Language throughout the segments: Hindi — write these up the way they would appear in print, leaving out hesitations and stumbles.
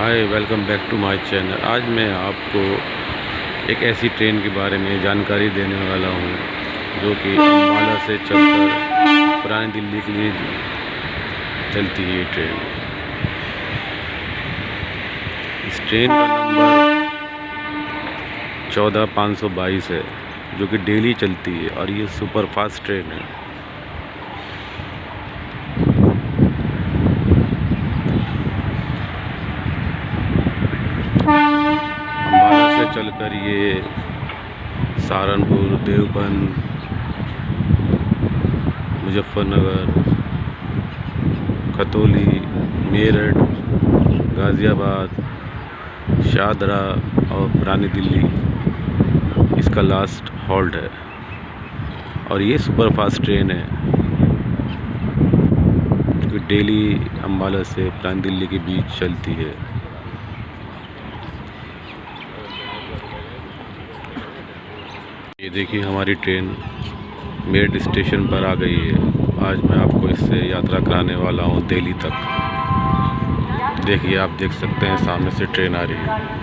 Hi, welcome back to my channel. आज मैं आपको एक ऐसी ट्रेन के बारे में जानकारी देने वाला हूँ जो कि अम्बाला से चलकर पुरानी दिल्ली के लिए चलती है। ये ट्रेन, इस ट्रेन का नंबर 14522 है, जो कि डेली चलती है और ये सुपर फास्ट ट्रेन है। अम्बाला से चलकर ये सहारनपुर, देवबंद, मुजफ्फरनगर, खतौली, मेरठ, गाज़ियाबाद, शाहदरा और पुरानी दिल्ली इसका लास्ट हॉल्ट है। और ये सुपर फास्ट ट्रेन है जो डेली अम्बाला से पुरानी दिल्ली के बीच चलती है। ये देखिए, हमारी ट्रेन मेरठ स्टेशन पर आ गई है। आज मैं आपको इससे यात्रा कराने वाला हूँ दिल्ली तक। देखिए, आप देख सकते हैं सामने से ट्रेन आ रही है।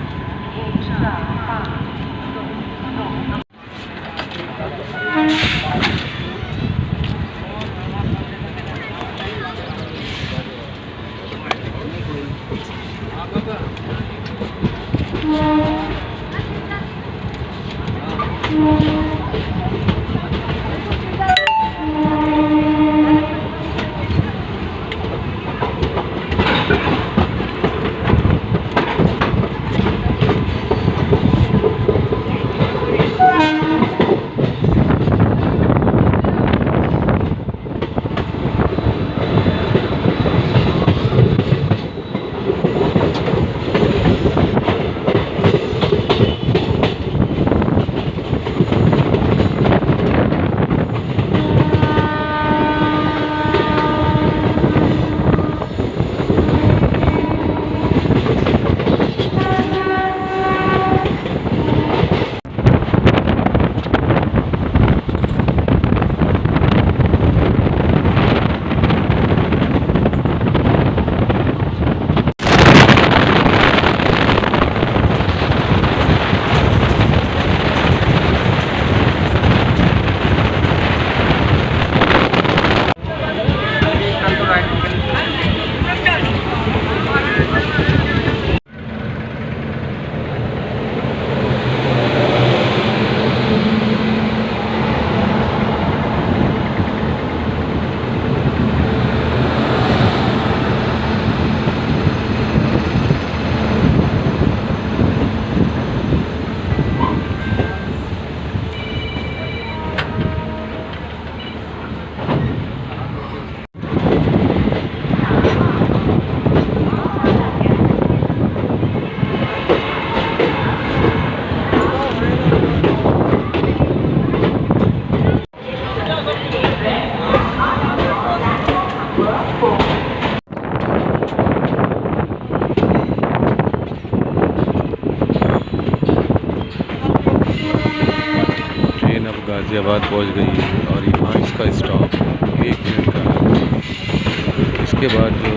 गाज़ियाबाद पहुंच गई है और यहाँ इसका स्टॉप 1 मिनट का है। इसके बाद जो